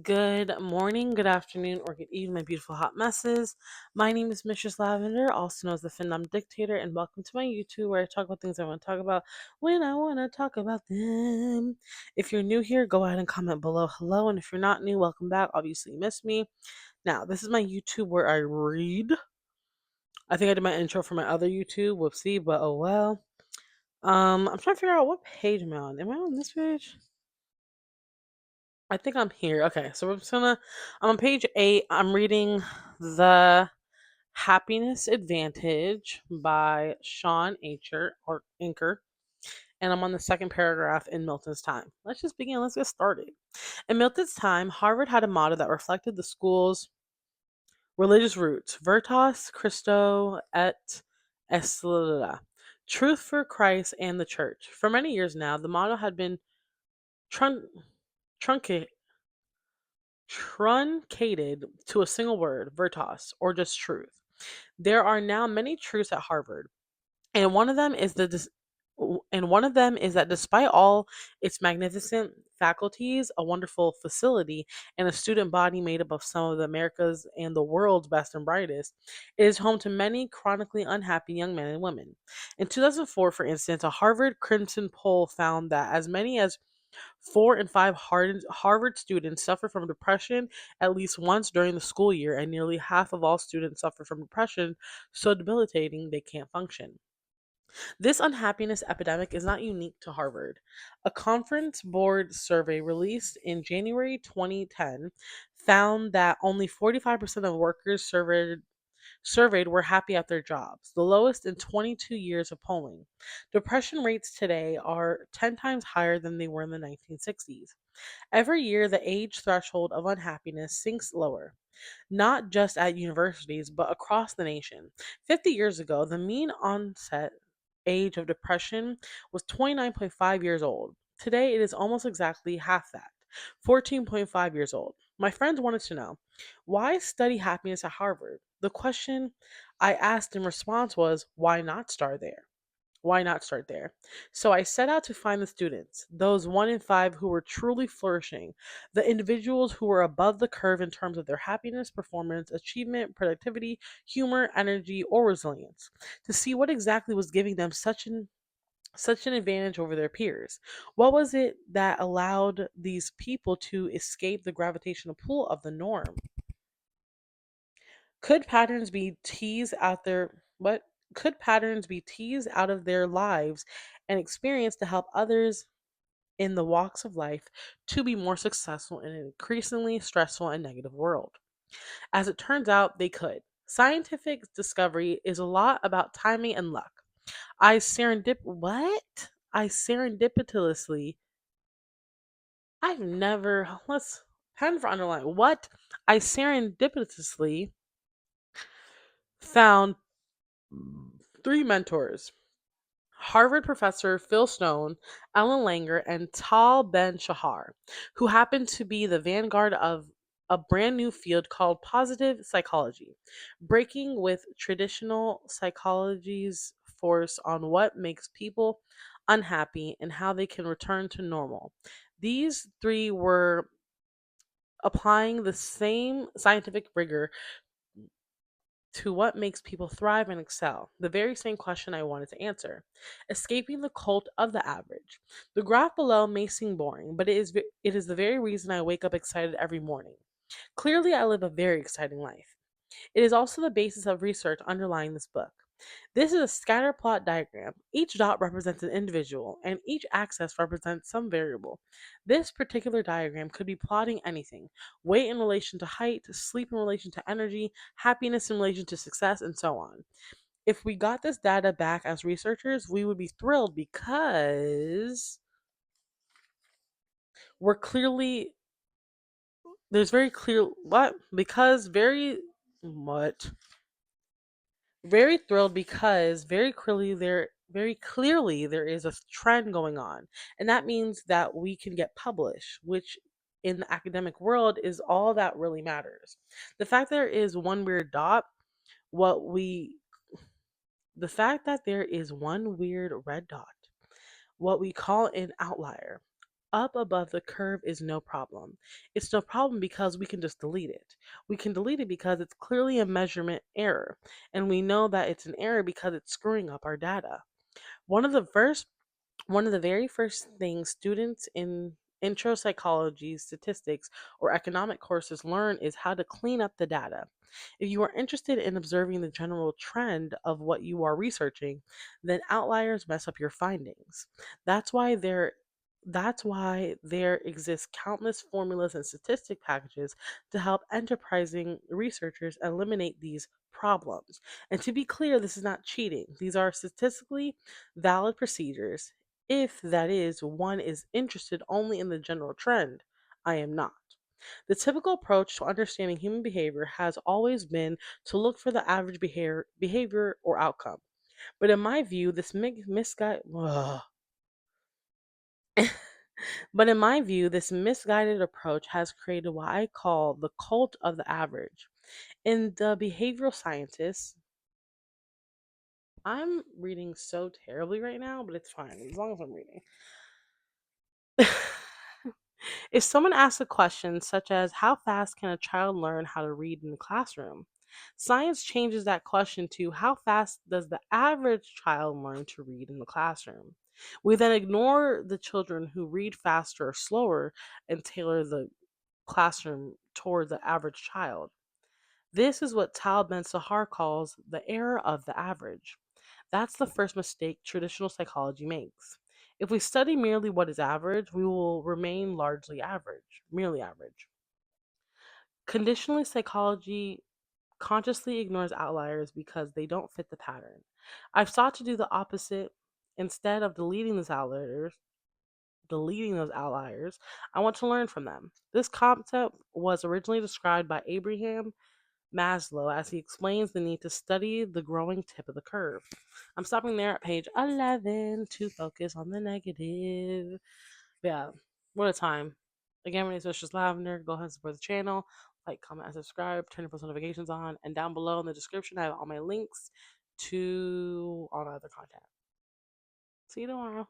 Good morning, good afternoon, or good evening, my beautiful hot messes. My name is Mistress Lavender, also known as the Phenom Dictator, and welcome to my YouTube where I talk about things I want to talk about when I want to talk about them. If you're new here, go ahead and comment below hello, and if you're not new, welcome back. Obviously, you missed me. Now, this is my YouTube where I read. I think I did my intro for my other YouTube, whoopsie, but oh well. I'm trying to figure out what page am I on. Am I on this page? I think I'm here. Okay, so I'm on page 8. I'm reading The Happiness Advantage by Sean Inker, and I'm on the second paragraph in Milton's time. Let's just begin. Let's get started. In Milton's time, Harvard had a motto that reflected the school's religious roots: Veritas Christo et Ecclesia, truth for Christ and the church. For many years now, the motto had been trun- truncated truncated to a single word, veritas, or just truth. There are now many truths at Harvard, and one of them is that despite all its magnificent faculties, a wonderful facility, and a student body made up of some of the America's and the world's best and brightest, it is home to many chronically unhappy young men and women. In 2004, for instance, a Harvard Crimson poll found that as many as 4 in 5 Harvard students suffer from depression at least once during the school year, and nearly half of all students suffer from depression so debilitating they can't function. This unhappiness epidemic is not unique to Harvard. A conference board survey released in January 2010 found that only 45% of workers surveyed were happy at their jobs, the lowest in 22 years of polling. Depression rates today are 10 times higher than they were in the 1960s. Every year, the age threshold of unhappiness sinks lower, not just at universities, but across the nation. 50 years ago, the mean onset age of depression was 29.5 years old. Today, it is almost exactly half that, 14.5 years old. My friends wanted to know, why study happiness at Harvard? The question I asked in response was, why not start there? Why not start there? So I set out to find the students, those 1 in 5 who were truly flourishing, the individuals who were above the curve in terms of their happiness, performance, achievement, productivity, humor, energy, or resilience, to see what exactly was giving them such an advantage over their peers. What was it that allowed these people to escape the gravitational pull of the norm? Could patterns be teased out their what could patterns be teased out of their lives and experienced to help others in the walks of life to be more successful in an increasingly stressful and negative world? As it turns out, they could. Scientific discovery is a lot about timing and luck. I serendip what? I serendipitously I've never let's pen for underline. What? I serendipitously found 3 mentors: Harvard professor Phil Stone, Ellen Langer, and Tal Ben Shahar, who happened to be the vanguard of a brand new field called positive psychology, breaking with traditional psychology's force on what makes people unhappy and how they can return to normal. These three were applying the same scientific rigor to what makes people thrive and excel, the very same question I wanted to answer. Escaping the cult of the average. The graph below may seem boring, but it is the very reason I wake up excited every morning. Clearly, I live a very exciting life. It is also the basis of research underlying this book. This is a scatter plot diagram. Each dot represents an individual, and each axis represents some variable. This particular diagram could be plotting anything: weight in relation to height, sleep in relation to energy, happiness in relation to success, and so on. If we got this data back as researchers, we would be thrilled because we're clearly, there's very clear, what? Because what? Very thrilled because very clearly there is a trend going on, and that means that we can get published, which in the academic world is all that really matters. The fact there is one weird dot, what we the fact that there is one weird red dot, what we call an outlier, up above the curve is no problem. It's no problem because we can just delete it. We can delete it because it's clearly a measurement error, and we know that it's an error because it's screwing up our data. One of the first One of the very first things students in intro psychology, statistics, or economic courses learn is how to clean up the data. If you are interested in observing the general trend of what you are researching, then outliers mess up your findings. That's why there that's why there exist countless formulas and statistic packages to help enterprising researchers eliminate these problems. And to be clear, this is not cheating. These are statistically valid procedures if, that is, one is interested only in the general trend. I am not. The typical approach to understanding human behavior has always been to look for the average behavior or outcome. But in my view, this misguided approach has created what I call the cult of the average. In the behavioral scientists, I'm reading so terribly right now, but it's fine as long as I'm reading. If someone asks a question such as, how fast can a child learn how to read in the classroom? Science changes that question to, how fast does the average child learn to read in the classroom? We then ignore the children who read faster or slower and tailor the classroom toward the average child. This is what Tal Ben Sahar calls the error of the average. That's the first mistake traditional psychology makes. If we study merely what is average, we will remain largely average, merely average. Conditionally psychology consciously ignores outliers because they don't fit the pattern. I've sought to do the opposite. Instead of deleting those outliers, I want to learn from them. This concept was originally described by Abraham Maslow as he explains the need to study the growing tip of the curve. I'm stopping there at page 11 to focus on the negative. But yeah, what a time. Again, my name is Mistress Lavender. Go ahead and support the channel. Like, comment, and subscribe. Turn your post notifications on. And down below in the description, I have all my links to all my other content. See you tomorrow.